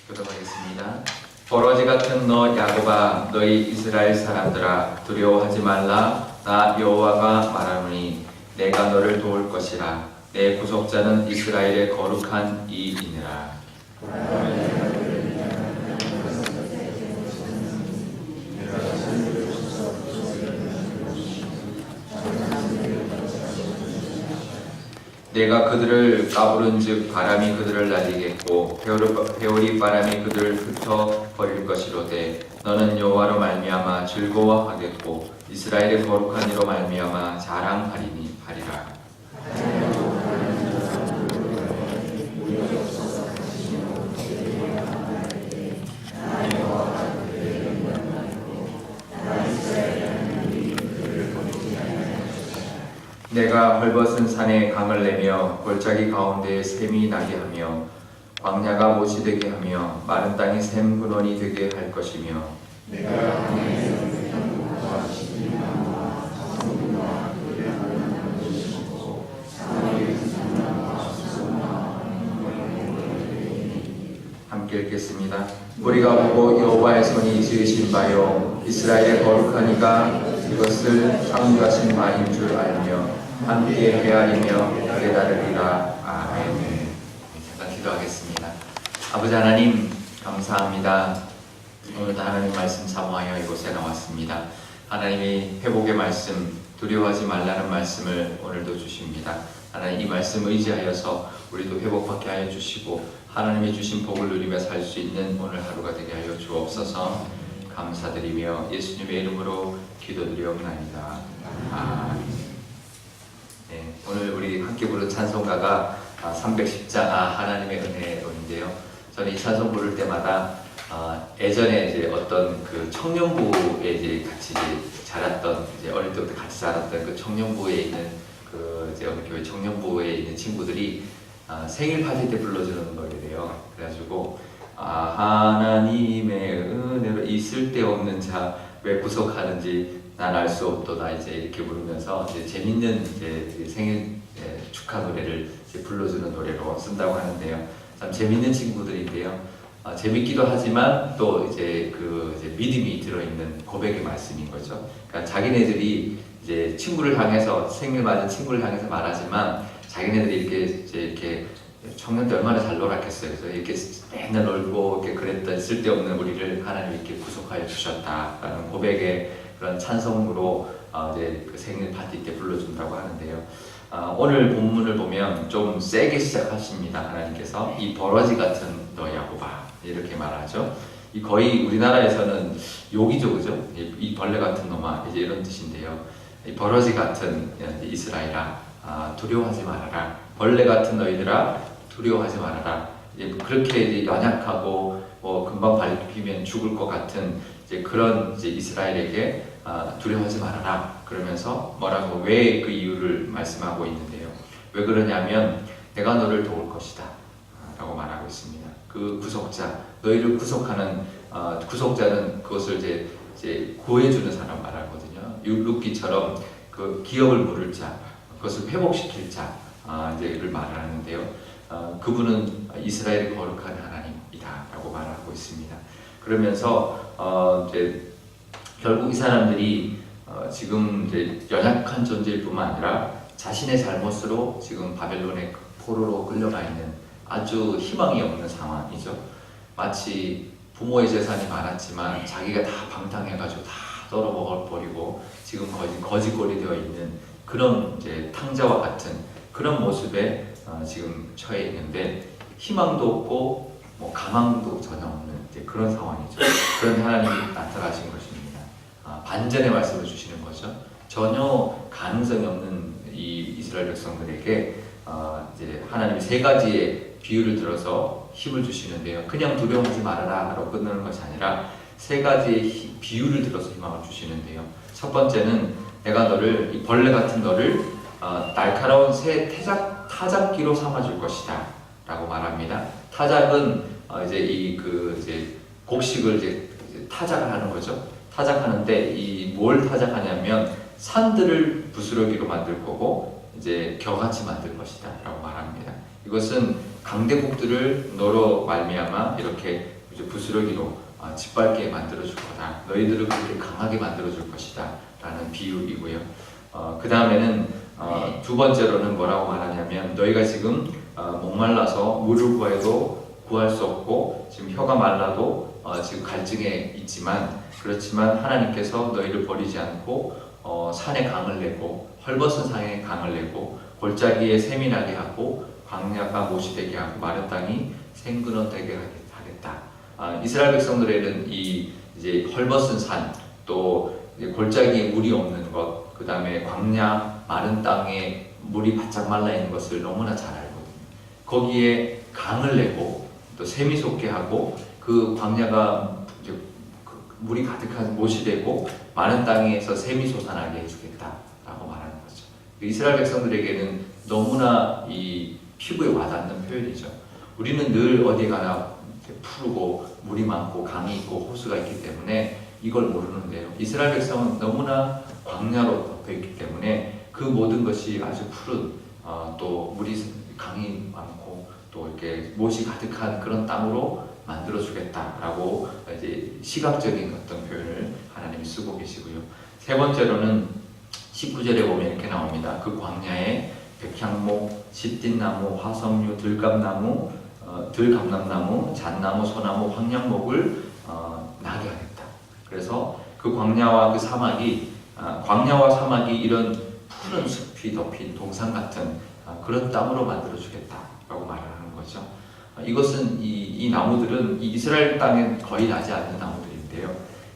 교독하겠습니다. 버러지 같은 너 야곱아, 너희 이스라엘 사람들아, 두려워하지 말라. 나 여호와가 말하노니 내가 너를 도울 것이라. 내 구속자는 이스라엘의 거룩한 이이니라. 내가 그들을 까부른즉 바람이 그들을 날리겠고 회오리 바람이 그들을 흩어 버릴 것이로되 너는 여호와로 말미암아 즐거워하겠고 이스라엘의 거룩한 이로 말미암아 자랑하리라. 내가 헐벗은 산에 강을 내며 골짜기 가운데에 샘이 나게 하며 광야가 못이 되게 하며 마른 땅이 샘 근원이 되게 할 것이며 함께 읽겠습니다. 우리가 보고 여호와의 손이 지으신 바요 이스라엘의 거룩한 이가 이것을 창조하신 바인 줄 알며 함께 헤아리며 깨달으리라. 아멘. 잠깐 기도하겠습니다. 아버지 하나님 감사합니다. 오늘도 하나님 말씀 사모하여 이곳에 나왔습니다. 하나님이 회복의 말씀, 두려워하지 말라는 말씀을 오늘도 주십니다. 하나님 이 말씀 의지하여서 우리도 회복받게 하여 주시고 하나님이 주신 복을 누리며 살 수 있는 오늘 하루가 되게 하여 주옵소서. 감사드리며 예수님의 이름으로 기도드리옵나이다. 아멘. 네, 오늘 우리 함께 부른 찬송가가 310장 하나님의 은혜론인데요. 저는 이 찬송 부를 때마다 예전에 이제 어떤 그 청년부에 이제 같이 자랐던 어릴 때부터 같이 자랐던 그 청년부에 있는 그 이제 어느 교회 청년부에 있는 친구들이 생일 파티 때 불러주는 노래래요. 그래가지고 하나님의 은혜로 이 쓸데없는 자 왜 구속하는지 난 알 수 없도다 이제 이렇게 부르면서 이제 재밌는 이제 생일 축하 노래를 이제 불러주는 노래로 쓴다고 하는데요. 참 재밌는 친구들인데요. 재밌기도 하지만 또 이제 이제 믿음이 들어있는 고백의 말씀인 거죠. 그러니까 자기네들이 이제 친구를 향해서 생일 맞은 친구를 향해서 말하지만 자기네들이 이렇게 청년 때 얼마나 잘 놀았겠어요. 그래서 이렇게 맨날 놀고 이렇게 그랬던 쓸데없는 우리를 하나님이 이렇게 구속하여 주셨다라는 고백의 그런 찬송으로 이제 그 생일 파티 때 불러준다고 하는데요. 오늘 본문을 보면 좀 세게 시작하십니다. 하나님께서 이 버러지 같은 너 야곱아 이렇게 말하죠. 이 거의 우리나라에서는 욕이죠, 그죠? 이 벌레 같은 놈아 이제 이런 뜻인데요. 이 버러지 같은 이스라엘아 두려워하지 말아라. 벌레 같은 너희들아 두려워하지 말아라. 이제 그렇게 이제 연약하고 금방 밟히면 죽을 것 같은 이제 그런 이제 이스라엘에게 두려워하지 말아라. 그러면서 뭐라고 왜 그 이유를 말씀하고 있는데요. 왜 그러냐면 내가 너를 도울 것이다. 라고 말하고 있습니다. 그 구속자, 너희를 구속하는 구속자는 그것을 이제 구해주는 사람 말하거든요. 룻기처럼 그 기업을 물을 자, 그것을 회복시킬 자, 이제를 말하는데요. 그분은 이스라엘의 거룩한 하나님이다라고 말하고 있습니다. 그러면서 이제 결국 이 사람들이 지금 이제 연약한 존재일 뿐만 아니라 자신의 잘못으로 지금 바벨론의 포로로 끌려가 있는 아주 희망이 없는 상황이죠. 마치 부모의 재산이 많았지만 자기가 다 방탕해가지고 다 떨어먹어버리고 지금 거지꼴이 되어 있는 그런 이제 탕자와 같은 그런 모습에 지금 처해 있는데 희망도 없고 가망도 전혀 없는 이제 그런 상황이죠. 그런 하나님이 나타나신 것입니다. 반전의 말씀을 주시는 거죠. 전혀 가능성이 없는 이 이스라엘 백성들에게 이제 하나님이 세 가지의 비유를 들어서 힘을 주시는데요. 그냥 두려워하지 말아라로 끝나는 것이 아니라 세 가지의 비유를 들어서 희망을 주시는데요. 첫 번째는 내가 너를 이 벌레 같은 너를 날카로운 새 타작기로 삼아줄 것이다 라고 말합니다. 타작은 이제 이제 곡식을 이제 타작을 하는 거죠. 타작하는데 이 뭘 타작하냐면 산들을 부스러기로 만들 거고 이제 겨같이 만들 것이다 라고 말합니다. 이것은 강대국들을 너로 말미암아 이렇게 이제 부스러기로 짓밟게 만들어 줄 거다. 너희들을 그렇게 강하게 만들어 줄 것이다 라는 비유이고요. 그 다음에는 두 번째로는 뭐라고 말하냐면 너희가 지금 목말라서 물을 구해도 구할 수 없고 지금 혀가 말라도 지금 갈증에 있지만 그렇지만 하나님께서 너희를 버리지 않고 산에 강을 내고 헐벗은 산에 강을 내고 골짜기에 샘이 나게 하고 광야가 못이 되게 하고 마른 땅이 생근원 되게 하겠다. 이스라엘 백성들에는 이 이제 헐벗은 산 또 골짜기에 물이 없는 것 그 다음에 광야 마른 땅에 물이 바짝 말라 있는 것을 너무나 잘 알거든요. 거기에 강을 내고 또 샘이 솟게 하고 그 광야가 이제 물이 가득한 못이 되고 마른 땅에서 샘이 솟아나게 해주겠다라고 말하는 거죠. 이스라엘 백성들에게는 너무나 이 피부에 와닿는 표현이죠. 우리는 늘 어디 가나 푸르고 물이 많고 강이 있고 호수가 있기 때문에 이걸 모르는데요. 이스라엘 백성은 너무나 광야로 덮여 있기 때문에 그 모든 것이 아주 푸른 또 물이 강이 많고 또 이렇게 못이 가득한 그런 땅으로 만들어 주겠다라고 이제 시각적인 어떤 표현을 하나님이 쓰고 계시고요. 세 번째로는 19절에 보면 이렇게 나옵니다. 그 광야에 백향목, 시띠나무, 화석류, 들감나무, 들감람나무, 잣나무, 소나무, 황량목을 나게 하겠다. 그래서 그 광야와 그 사막이 광야와 사막이 이런 푸른 숲이 덮인 동산 같은 그런 땅으로 만들어 주겠다라고 말하는 거죠. 이것은 이 나무들은 이 이스라엘 땅에 거의 나지 않는 나무들인데요.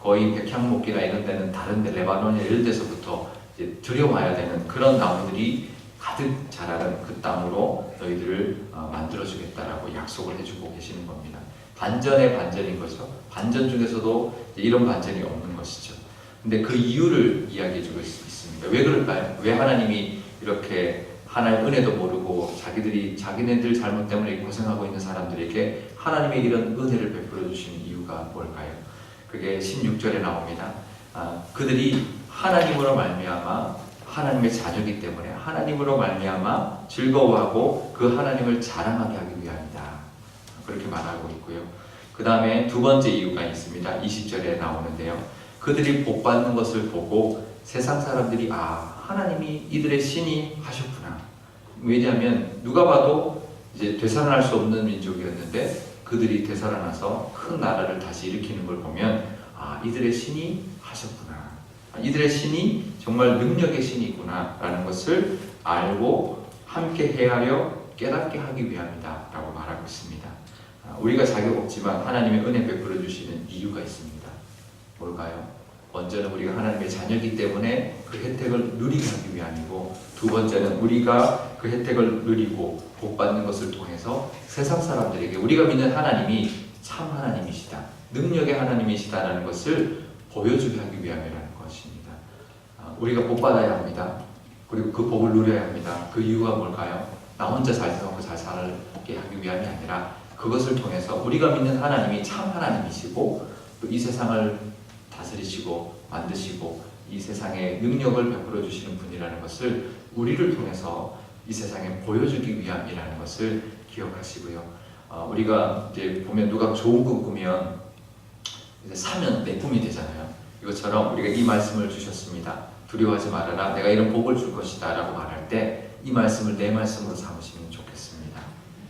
거의 백향목이나 이런 데는 다른 데 레바논이나 이런 데서부터 이제 들여와야 되는 그런 나무들이 가득 자라는 그 땅으로 너희들을 만들어 주겠다라고 약속을 해주고 계시는 겁니다. 반전의 반전인 거죠. 반전 중에서도 이런 반전이 없는 것이죠. 근데 그 이유를 이야기해 주고 있습니다. 왜 그럴까요? 왜 하나님이 이렇게 하나님의 은혜도 모르고 자기네들 잘못 때문에 고생하고 있는 사람들에게 하나님의 이런 은혜를 베풀어 주시는 이유가 뭘까요? 그게 16절에 나옵니다. 그들이 하나님으로 말미암아 하나님의 자녀이기 때문에 하나님으로 말미암아 즐거워하고 그 하나님을 자랑하게 하기 위함이다. 그렇게 말하고 있고요. 그 다음에 두 번째 이유가 있습니다. 20절에 나오는데요. 그들이 복받는 것을 보고 세상 사람들이 하나님이 이들의 신이 하셨구나. 왜냐하면 누가 봐도 이제 되살아날 수 없는 민족이었는데 그들이 되살아나서 큰 나라를 다시 일으키는 걸 보면 이들의 신이 하셨구나. 이들의 신이 정말 능력의 신이구나 라는 것을 알고 함께 헤아려 깨닫게 하기 위함이다 라고 말하고 있습니다. 우리가 자격 없지만 하나님의 은혜 베풀어 주시는 이유가 있습니다. 뭘까요? 먼저는 우리가 하나님의 자녀이기 때문에 그 혜택을 누리게 하기 위함이고 두 번째는 우리가 그 혜택을 누리고 복받는 것을 통해서 세상 사람들에게 우리가 믿는 하나님이 참 하나님이시다. 능력의 하나님이시다라는 것을 보여주게 하기 위함이라는 것입니다. 우리가 복받아야 합니다. 그리고 그 복을 누려야 합니다. 그 이유가 뭘까요? 나 혼자 잘 살고 잘 살게 하기 위함이 아니라 그것을 통해서 우리가 믿는 하나님이 참 하나님이시고 또 이 세상을 다스리시고 만드시고 이 세상에 능력을 베풀어 주시는 분이라는 것을 우리를 통해서 이 세상에 보여주기 위함이라는 것을 기억하시고요. 우리가 이제 보면 누가 좋은 꿈 꾸면 이제 사면 내 꿈이 되잖아요. 이것처럼 우리가 이 말씀을 주셨습니다. 두려워하지 말아라. 내가 이런 복을 줄 것이다 라고 말할 때 이 말씀을 내 말씀으로 삼으시면 좋겠습니다.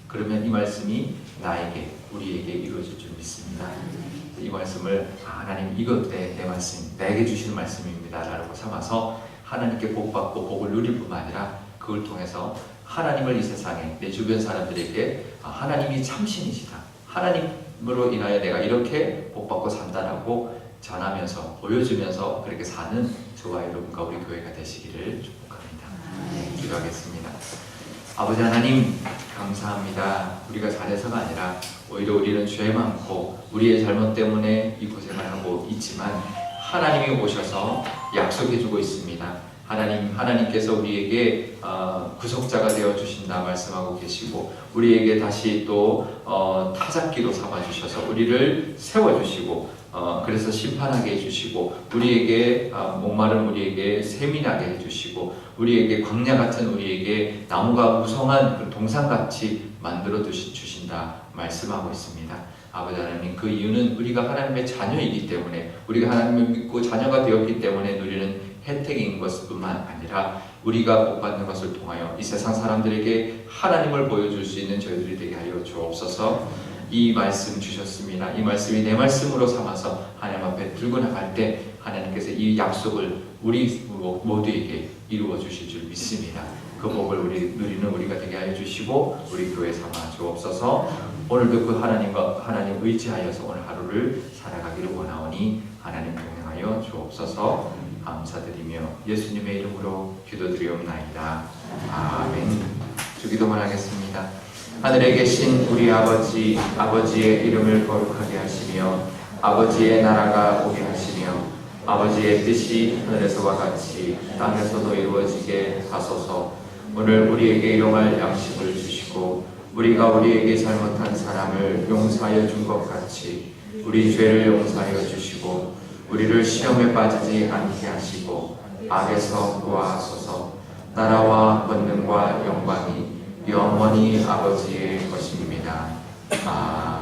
그러면 이 말씀이 나에게, 우리에게 이루어질 줄 믿습니다. 이 말씀을 하나님 이것 내 말씀, 내게 주시는 말씀입니다 라고 삼아서 하나님께 복받고 복을 누릴 뿐만 아니라 그걸 통해서 하나님을 이 세상에 내 주변 사람들에게 하나님이 참신이시다. 하나님으로 인하여 내가 이렇게 복받고 산다라고 전하면서 보여주면서 그렇게 사는 저와 여러분과 우리 교회가 되시기를 축복합니다. 기도하겠습니다. 아버지 하나님 감사합니다. 우리가 잘해서가 아니라 오히려 우리는 죄 많고 우리의 잘못 때문에 이 고생을 하고 있지만 하나님이 오셔서 약속해주고 있습니다. 하나님께서 우리에게 구속자가 되어 주신다 말씀하고 계시고, 우리에게 다시 또 타작기로 삼아 주셔서 우리를 세워 주시고, 그래서 심판하게 해주시고, 우리에게 목마른 우리에게 세민하게 해주시고, 우리에게 광야 같은 우리에게 나무가 무성한 그 동산같이 만들어 주신다 말씀하고 있습니다. 아버지 하나님, 그 이유는 우리가 하나님의 자녀이기 때문에, 우리가 하나님을 믿고 자녀가 되었기 때문에 누리는 혜택인 것뿐만 아니라 우리가 복받는 것을 통하여 이 세상 사람들에게 하나님을 보여줄 수 있는 저희들이 되게 하여 주옵소서. 이 말씀 주셨습니다. 이 말씀이 내 말씀으로 삼아서 하나님 앞에 들고 나갈 때 하나님께서 이 약속을 우리 모두에게 이루어 주실 줄 믿습니다. 그 복을 누리는 우리가 되게 하여 주시고 우리 교회 삼아 주옵소서. 오늘도 그 하나님 의지하여서 오늘 하루를 살아가기를 원하오니 하나님 동행하여 주옵소서. 감사드리며 예수님의 이름으로 기도드리옵나이다. 아멘. 주기도만 하겠습니다. 하늘에 계신 우리 아버지, 아버지의 이름을 거룩하게 하시며 아버지의 나라가 오게 하시며 아버지의 뜻이 하늘에서와 같이 땅에서도 이루어지게 하소서. 오늘 우리에게 일용할 양식을 주시고 우리가 우리에게 잘못한 사람을 용서하여 준 것 같이 우리 죄를 용서하여 주시고 우리를 시험에 빠지지 않게 하시고 악에서 구하소서. 나라와 권능과 영광이 영원히 아버지의 것입니다. 아멘.